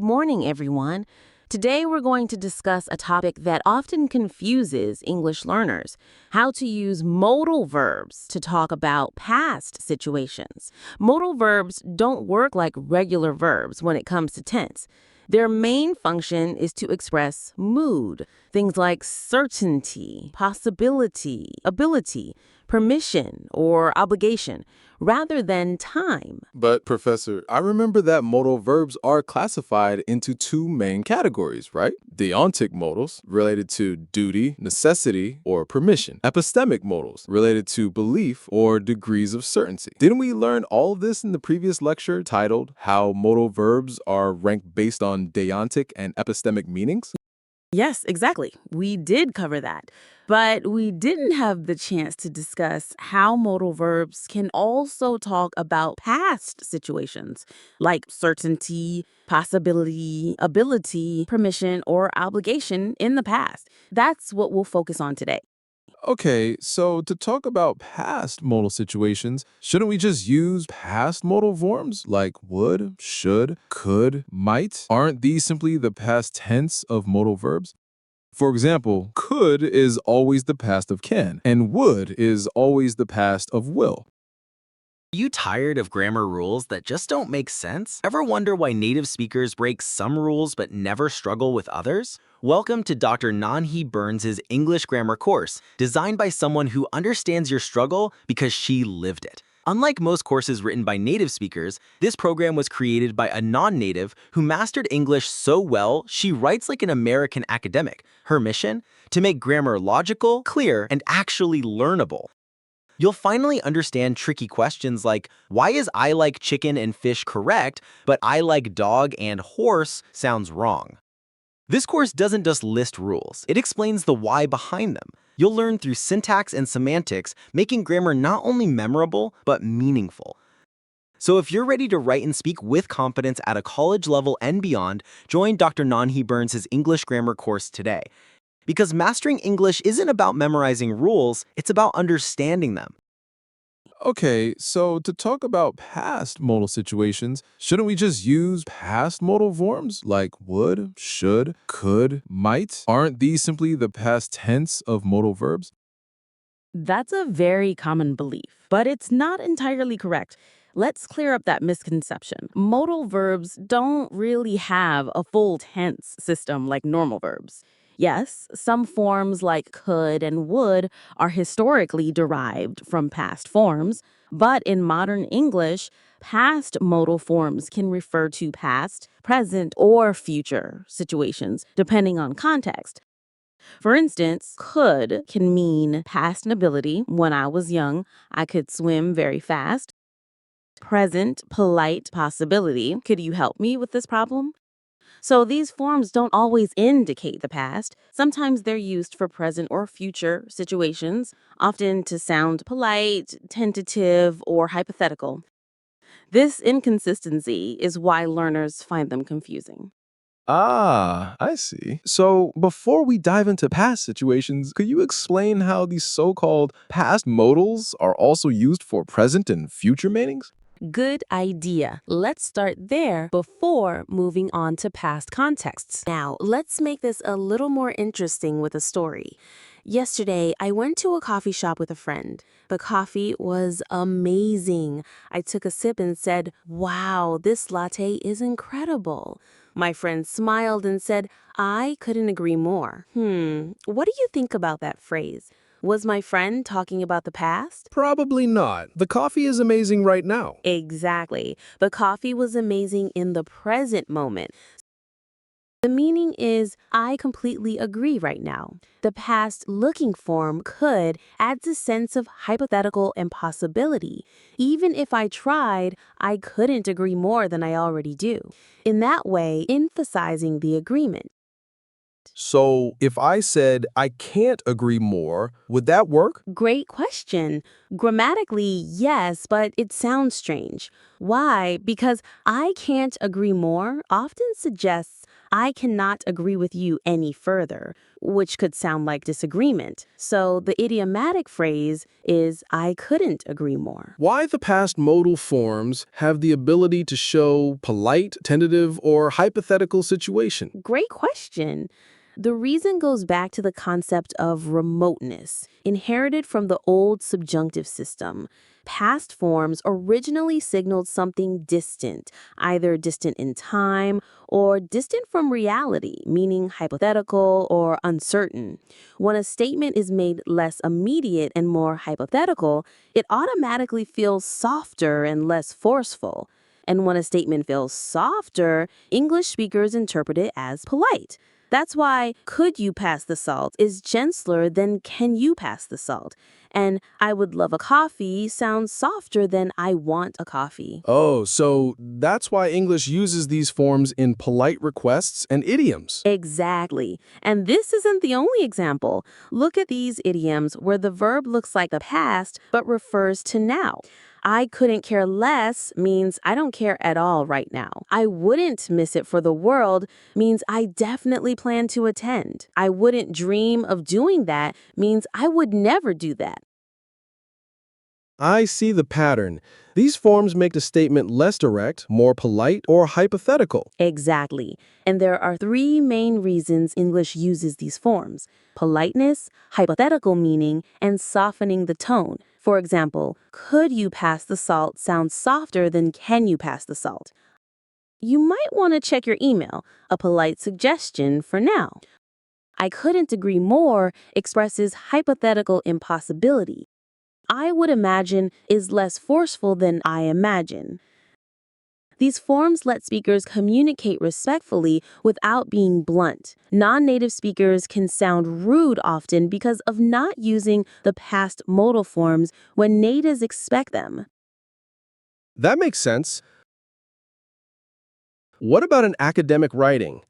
morning, everyone. Today we're going to discuss a topic that often confuses English learners: how to use modal verbs to talk about past situations. Modal verbs don't work like regular verbs when it comes to tense. Their main function is to express mood, things like certainty, possibility, ability, permission, or obligation, rather than time. But, Professor, I remember that modal verbs are classified into two main categories, right? Deontic modals, related to duty, necessity, or permission. Epistemic modals, related to belief or degrees of certainty. Didn't we learn all of this in the previous lecture titled How Modal Verbs Are Ranked Based on Deontic and Epistemic Meanings? Yes, exactly. We did cover that. But we didn't have the chance to discuss how modal verbs can also talk about past situations, like certainty, possibility, ability, permission, or obligation in the past. That's what we'll focus on today. Okay, so to talk about past modal situations, shouldn't we just use past modal forms like would, should, could, might? Aren't these simply the past tense of modal verbs? For example, could is always the past of can, and would is always the past of will. Are you tired of grammar rules that just don't make sense? Ever wonder why native speakers break some rules but never struggle with others? Welcome to Dr. Nanhi Burns' English grammar course, designed by someone who understands your struggle because she lived it. Unlike most courses written by native speakers, this program was created by a non-native who mastered English so well she writes like an American academic. Her mission? To make grammar logical, clear, and actually learnable. You'll finally understand tricky questions like, why is I like chicken and fish correct, but I like dog and horse sounds wrong? This course doesn't just list rules, it explains the why behind them. You'll learn through syntax and semantics, making grammar not only memorable, but meaningful. So if you're ready to write and speak with confidence at a college level and beyond, join Dr. Nanhi Burns' English grammar course today. Because mastering English isn't about memorizing rules, it's about understanding them. Okay, so to talk about past modal situations, shouldn't we just use past modal forms like would, should, could, might? Aren't these simply the past tense of modal verbs? That's a very common belief, but it's not entirely correct. Let's clear up that misconception. Modal verbs don't really have a full tense system like normal verbs. Yes, some forms like could and would are historically derived from past forms, but in modern English, past modal forms can refer to past, present, or future situations, depending on context. For instance, could can mean past ability. When I was young, I could swim very fast. Present, polite possibility. Could you help me with this problem? So these forms don't always indicate the past. Sometimes they're used for present or future situations, often to sound polite, tentative, or hypothetical. This inconsistency is why learners find them confusing. Ah, I see. So before we dive into past situations, could you explain how these so-called past modals are also used for present and future meanings? Good idea. Let's start there before moving on to past contexts. Now, let's make this a little more interesting with a story. Yesterday, I went to a coffee shop with a friend. The coffee was amazing. I took a sip and said, "Wow, this latte is incredible." My friend smiled and said, "I couldn't agree more." What do you think about that phrase? Was my friend talking about the past? Probably not. The coffee is amazing right now. Exactly. The coffee was amazing in the present moment. The meaning is, I completely agree right now. The past looking form could adds a sense of hypothetical and possibility. Even if I tried, I couldn't agree more than I already do. In that way, emphasizing the agreement. So, if I said I can't agree more, would that work? Great question. Grammatically, yes, but it sounds strange. Why? Because I can't agree more often suggests I cannot agree with you any further, which could sound like disagreement. So the idiomatic phrase is I couldn't agree more. Why the past modal forms have the ability to show polite, tentative, or hypothetical situation? Great question. The reason goes back to the concept of remoteness, inherited from the old subjunctive system. Past forms originally signaled something distant, either distant in time or distant from reality, meaning hypothetical or uncertain. When a statement is made less immediate and more hypothetical, it automatically feels softer and less forceful. And when a statement feels softer, English speakers interpret it as polite. That's why could you pass the salt is gentler than can you pass the salt. And I would love a coffee sounds softer than I want a coffee. Oh, so that's why English uses these forms in polite requests and idioms. Exactly. And this isn't the only example. Look at these idioms where the verb looks like the past but refers to now. I couldn't care less means I don't care at all right now. I wouldn't miss it for the world means I definitely plan to attend. I wouldn't dream of doing that means I would never do that. I see the pattern. These forms make the statement less direct, more polite, or hypothetical. Exactly. And there are three main reasons English uses these forms: politeness, hypothetical meaning, and softening the tone. For example, could you pass the salt sounds softer than can you pass the salt. You might want to check your email, a polite suggestion for now. I couldn't agree more expresses hypothetical impossibility. I would imagine is less forceful than I imagine. These forms let speakers communicate respectfully without being blunt. Non-native speakers can sound rude often because of not using the past modal forms when natives expect them. That makes sense. What about in academic writing?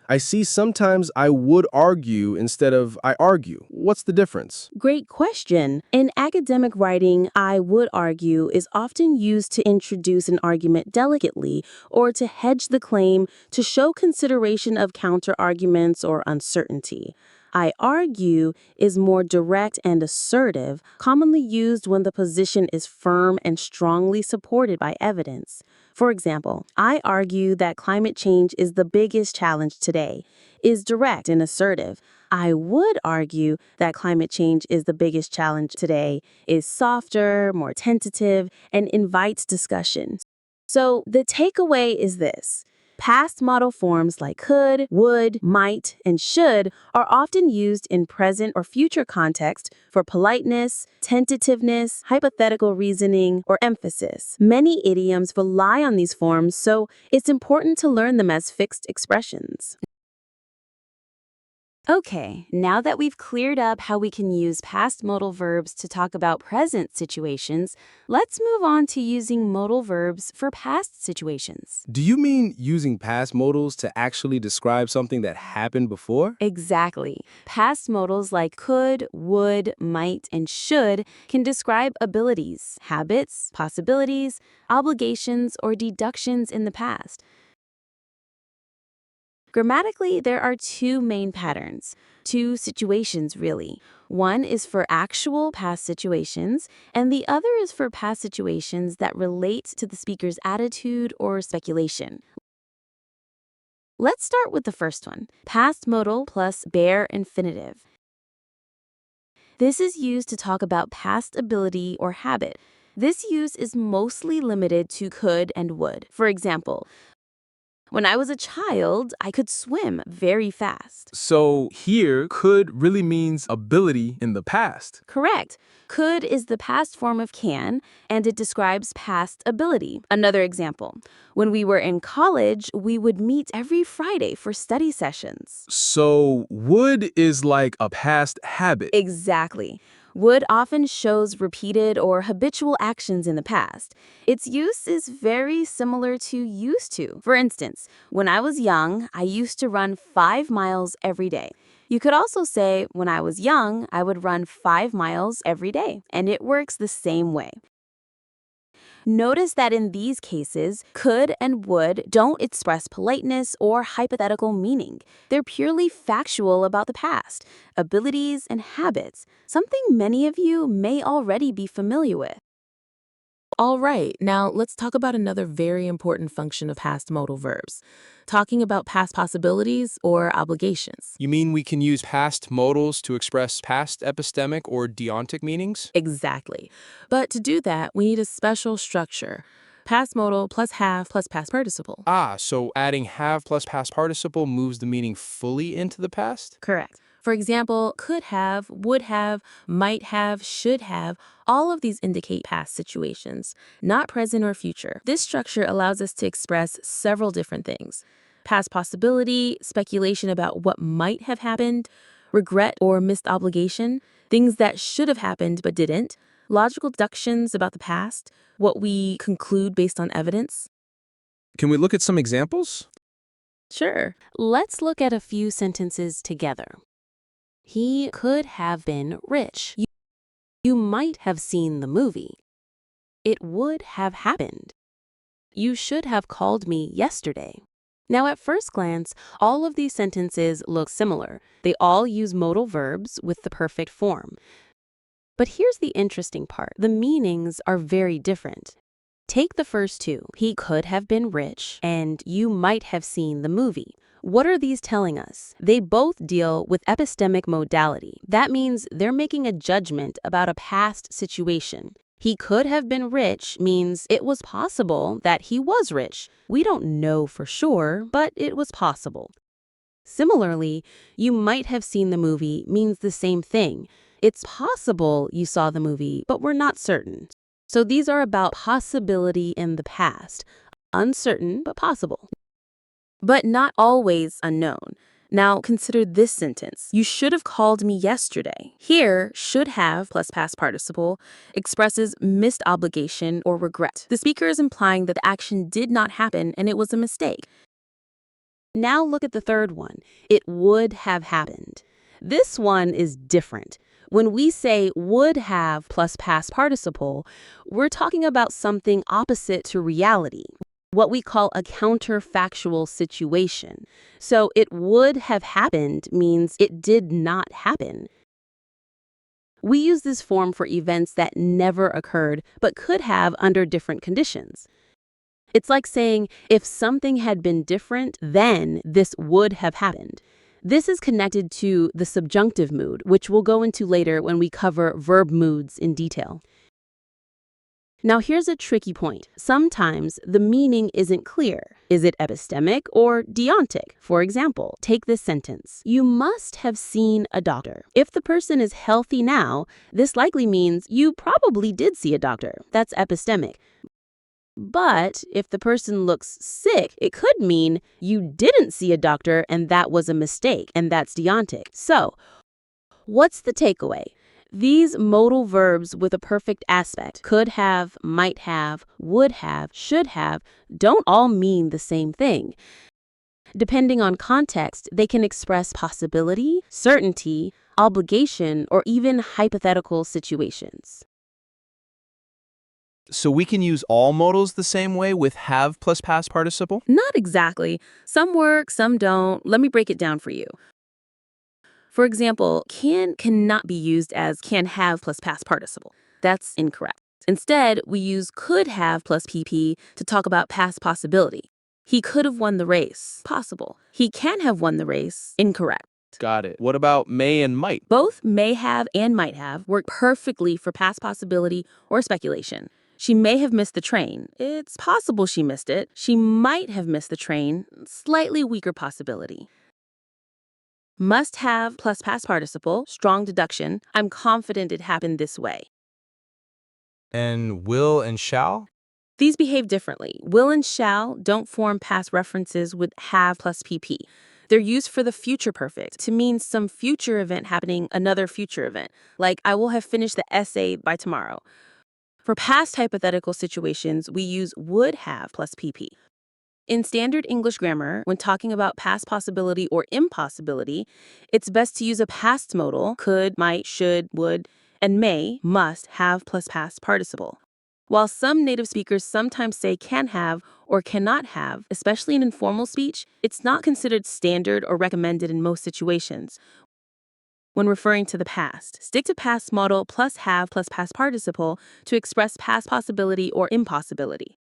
I see sometimes I would argue instead of I argue. What's the difference? Great question. In academic writing, I would argue is often used to introduce an argument delicately or to hedge the claim to show consideration of counter-arguments or uncertainty. I argue is more direct and assertive, commonly used when the position is firm and strongly supported by evidence. For example, I argue that climate change is the biggest challenge today, is direct and assertive. I would argue that climate change is the biggest challenge today, is softer, more tentative, and invites discussion. So the takeaway is this. Past modal forms like could, would, might, and should are often used in present or future context for politeness, tentativeness, hypothetical reasoning, or emphasis. Many idioms rely on these forms, so it's important to learn them as fixed expressions. Okay, now that we've cleared up how we can use past modal verbs to talk about present situations, let's move on to using modal verbs for past situations. Do you mean using past modals to actually describe something that happened before? Exactly. Past modals like could, would, might, and should can describe abilities, habits, possibilities, obligations, or deductions in the past. Grammatically, there are two main patterns, two situations really. One is for actual past situations, and the other is for past situations that relate to the speaker's attitude or speculation. Let's start with the first one, past modal plus bare infinitive. This is used to talk about past ability or habit. This use is mostly limited to could and would. For example, when I was a child, I could swim very fast. So here, could really means ability in the past. Correct. Could is the past form of can, and it describes past ability. Another example. When we were in college, we would meet every Friday for study sessions. So would is like a past habit. Exactly. Would often shows repeated or habitual actions in the past. Its use is very similar to used to. For instance, when I was young, I used to run 5 miles every day. You could also say, when I was young, I would run 5 miles every day, and it works the same way. Notice that in these cases, could and would don't express politeness or hypothetical meaning. They're purely factual about the past, abilities, and habits, something many of you may already be familiar with. All right, now let's talk about another very important function of past modal verbs, talking about past possibilities or obligations. You mean we can use past modals to express past epistemic or deontic meanings? Exactly. But to do that, we need a special structure. Past modal plus have plus past participle. So adding have plus past participle moves the meaning fully into the past? Correct. For example, could have, would have, might have, should have, all of these indicate past situations, not present or future. This structure allows us to express several different things. Past possibility, speculation about what might have happened, regret or missed obligation, things that should have happened but didn't, logical deductions about the past, what we conclude based on evidence. Can we look at some examples? Sure. Let's look at a few sentences together. He could have been rich. You might have seen the movie. It would have happened. You should have called me yesterday. Now, at first glance, all of these sentences look similar. They all use modal verbs with the perfect form. But here's the interesting part. The meanings are very different. Take the first two. He could have been rich, and you might have seen the movie. What are these telling us? They both deal with epistemic modality. That means they're making a judgment about a past situation. He could have been rich means it was possible that he was rich. We don't know for sure, but it was possible. Similarly, you might have seen the movie means the same thing. It's possible you saw the movie, but we're not certain. So these are about possibility in the past. Uncertain, but possible. But not always unknown. Now consider this sentence. You should have called me yesterday. Here, should have plus past participle expresses missed obligation or regret. The speaker is implying that the action did not happen and it was a mistake. Now look at the third one. It would have happened. This one is different. When we say would have plus past participle, we're talking about something opposite to reality, what we call a counterfactual situation. So it would have happened means it did not happen. We use this form for events that never occurred but could have under different conditions. It's like saying, if something had been different, then this would have happened. This is connected to the subjunctive mood, which we'll go into later when we cover verb moods in detail. Now here's a tricky point. Sometimes the meaning isn't clear. Is it epistemic or deontic? For example, take this sentence. You must have seen a doctor. If the person is healthy now, this likely means you probably did see a doctor. That's epistemic. But if the person looks sick, it could mean you didn't see a doctor and that was a mistake, and that's deontic. So, what's the takeaway? These modal verbs with a perfect aspect, could have, might have, would have, should have, don't all mean the same thing. Depending on context, they can express possibility, certainty, obligation, or even hypothetical situations. So we can use all modals the same way with have plus past participle? Not exactly. Some work, some don't. Let me break it down for you. For example, cannot be used as can have plus past participle. That's incorrect. Instead, we use could have plus PP to talk about past possibility. He could have won the race. Possible. He can have won the race. Incorrect. Got it. What about may and might? Both may have and might have work perfectly for past possibility or speculation. She may have missed the train. It's possible she missed it. She might have missed the train. Slightly weaker possibility. Must have plus past participle, strong deduction. I'm confident it happened this way. And will and shall? These behave differently. Will and shall don't form past references with have plus PP. They're used for the future perfect to mean some future event happening another future event, like I will have finished the essay by tomorrow. For past hypothetical situations, we use would have plus PP. In standard English grammar, when talking about past possibility or impossibility, it's best to use a past modal, could, might, should, would, and may, must have plus past participle. While some native speakers sometimes say can have or cannot have, especially in informal speech, it's not considered standard or recommended in most situations. When referring to the past, stick to past modal plus have plus past participle to express past possibility or impossibility.